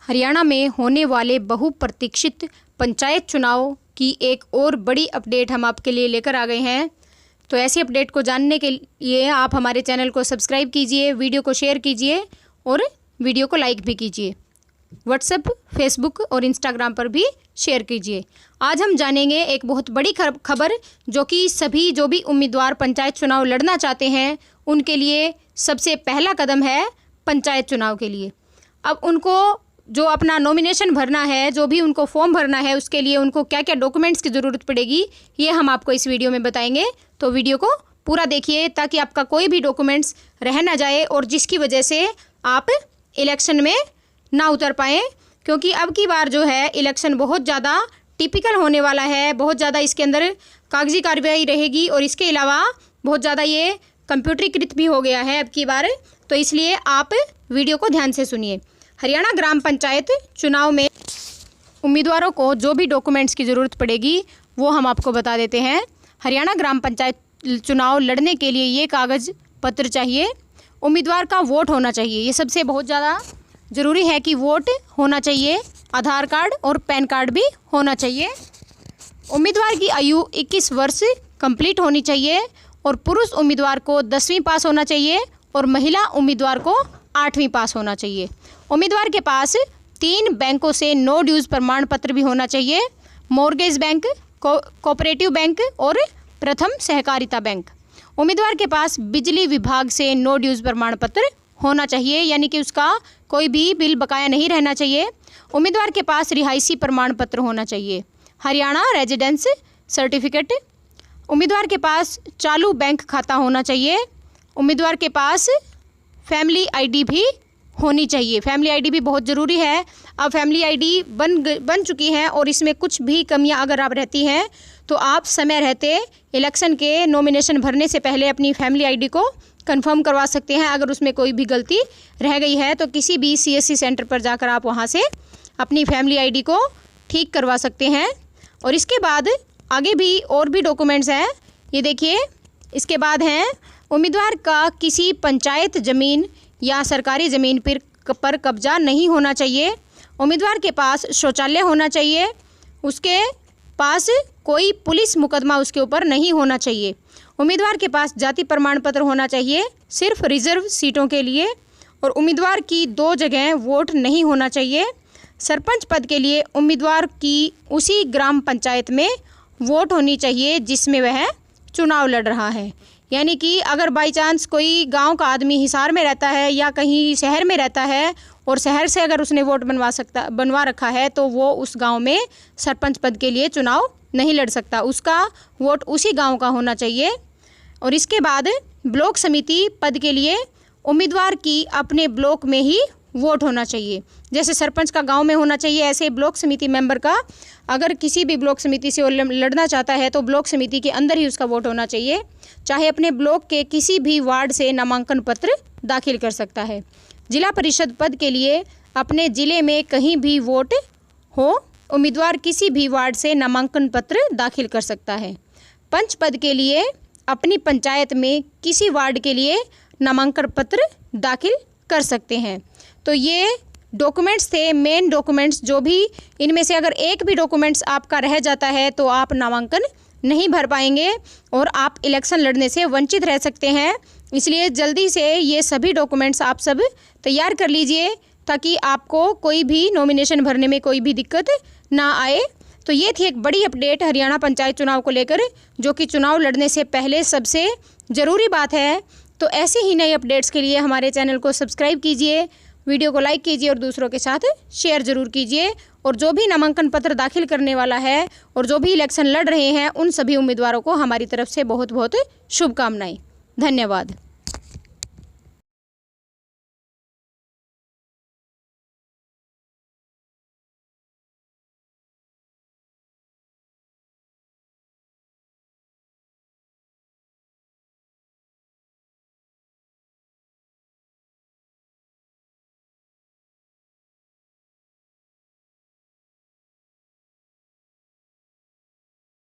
हरियाणा में होने वाले बहुप्रतीक्षित पंचायत चुनाव की एक और बड़ी अपडेट हम आपके लिए लेकर आ गए हैं। तो ऐसी अपडेट को जानने के लिए आप हमारे चैनल को सब्सक्राइब कीजिए, वीडियो को शेयर कीजिए और वीडियो को लाइक भी कीजिए। व्हाट्सएप, फेसबुक और इंस्टाग्राम पर भी शेयर कीजिए। आज हम जानेंगे एक बहुत बड़ी खबर जो कि सभी जो भी उम्मीदवार पंचायत चुनाव लड़ना चाहते हैं उनके लिए सबसे पहला कदम है पंचायत चुनाव के लिए। अब उनको जो अपना नॉमिनेशन भरना है, जो भी उनको फॉर्म भरना है, उसके लिए उनको क्या क्या डॉक्यूमेंट्स की ज़रूरत पड़ेगी ये हम आपको इस वीडियो में बताएंगे। तो वीडियो को पूरा देखिए ताकि आपका कोई भी डॉक्यूमेंट्स रह ना जाए और जिसकी वजह से आप इलेक्शन में ना उतर पाएँ, क्योंकि अब की बार जो है इलेक्शन बहुत ज़्यादा टिपिकल होने वाला है। बहुत ज़्यादा इसके अंदर कागजी कार्रवाई रहेगी और इसके अलावा बहुत ज़्यादा ये कंप्यूटरीकृत भी हो गया है अब की बार। तो इसलिए आप वीडियो को ध्यान से सुनिए। हरियाणा ग्राम पंचायत चुनाव में उम्मीदवारों को जो भी डॉक्यूमेंट्स की ज़रूरत पड़ेगी वो हम आपको बता देते हैं। हरियाणा ग्राम पंचायत चुनाव लड़ने के लिए ये कागज़ पत्र चाहिए। उम्मीदवार का वोट होना चाहिए, ये सबसे बहुत ज़्यादा ज़रूरी है कि वोट होना चाहिए। आधार कार्ड और पैन कार्ड भी होना चाहिए। उम्मीदवार की आयु 21 वर्ष कंप्लीट होनी चाहिए और पुरुष उम्मीदवार को 10वीं पास होना चाहिए और महिला उम्मीदवार को 8वीं पास होना चाहिए। उम्मीदवार के पास 3 बैंकों से नो ड्यूज़ प्रमाण पत्र भी होना चाहिए। मॉर्गेज बैंक, कोऑपरेटिव बैंक और प्रथम सहकारिता बैंक। उम्मीदवार के पास बिजली विभाग से नो ड्यूज़ प्रमाण पत्र होना चाहिए, यानी कि उसका कोई भी बिल बकाया नहीं रहना चाहिए। उम्मीदवार के पास रिहायशी प्रमाण पत्र होना चाहिए। Haryana residence certificate. उम्मीदवार के पास चालू बैंक खाता होना चाहिए। उम्मीदवार के पास फैमिली आईडी भी होनी चाहिए। फैमिली आईडी भी बहुत ज़रूरी है। अब फैमिली आईडी बन चुकी है और इसमें कुछ भी कमियां अगर आप रहती हैं तो आप समय रहते इलेक्शन के नॉमिनेशन भरने से पहले अपनी फैमिली आईडी को कंफर्म करवा सकते हैं। अगर उसमें कोई भी गलती रह गई है तो किसी भी सीएससी सेंटर पर जाकर आप वहां से अपनी फैमिली आईडी को ठीक करवा सकते हैं। और इसके बाद आगे भी और भी डॉक्यूमेंट्स हैं, ये देखिए। इसके बाद हैं उम्मीदवार का किसी पंचायत ज़मीन या सरकारी ज़मीन पर कब्जा नहीं होना चाहिए। उम्मीदवार के पास शौचालय होना चाहिए। उसके पास कोई पुलिस मुकदमा उसके ऊपर नहीं होना चाहिए। उम्मीदवार के पास जाति प्रमाण पत्र होना चाहिए सिर्फ रिजर्व सीटों के लिए। और उम्मीदवार की 2 जगह वोट नहीं होना चाहिए। सरपंच पद के लिए उम्मीदवार की उसी ग्राम पंचायत में वोट होनी चाहिए जिसमें वह चुनाव लड़ रहा है। यानी कि अगर बाई चांस कोई गांव का आदमी हिसार में रहता है या कहीं शहर में रहता है और शहर से अगर उसने वोट बनवा रखा है तो वो उस गांव में सरपंच पद के लिए चुनाव नहीं लड़ सकता। उसका वोट उसी गांव का होना चाहिए। और इसके बाद ब्लॉक समिति पद के लिए उम्मीदवार की अपने ब्लॉक में ही वोट होना चाहिए। जैसे सरपंच का गांव में होना चाहिए, ऐसे ब्लॉक समिति मेंबर का अगर किसी भी ब्लॉक समिति से लड़ना चाहता है तो ब्लॉक समिति के अंदर ही उसका वोट होना चाहिए। चाहे अपने ब्लॉक के किसी भी वार्ड से नामांकन पत्र दाखिल कर सकता है। जिला परिषद पद के लिए अपने ज़िले में कहीं भी वोट हो, उम्मीदवार किसी भी वार्ड से नामांकन पत्र दाखिल कर सकता है। पंच पद के लिए अपनी पंचायत में किसी वार्ड के लिए नामांकन पत्र दाखिल कर सकते हैं। तो ये डॉक्यूमेंट्स थे, मेन डॉक्यूमेंट्स। जो भी इनमें से अगर एक भी डॉक्यूमेंट्स आपका रह जाता है तो आप नामांकन नहीं भर पाएंगे और आप इलेक्शन लड़ने से वंचित रह सकते हैं। इसलिए जल्दी से ये सभी डॉक्यूमेंट्स आप सब तैयार कर लीजिए ताकि आपको कोई भी नॉमिनेशन भरने में कोई भी दिक्कत ना आए। तो ये थी एक बड़ी अपडेट हरियाणा पंचायत चुनाव को लेकर, जो कि चुनाव लड़ने से पहले सबसे ज़रूरी बात है। तो ऐसे ही नई अपडेट्स के लिए हमारे चैनल को सब्सक्राइब कीजिए, वीडियो को लाइक कीजिए और दूसरों के साथ शेयर ज़रूर कीजिए। और जो भी नामांकन पत्र दाखिल करने वाला है और जो भी इलेक्शन लड़ रहे हैं उन सभी उम्मीदवारों को हमारी तरफ से बहुत बहुत शुभकामनाएं। धन्यवाद।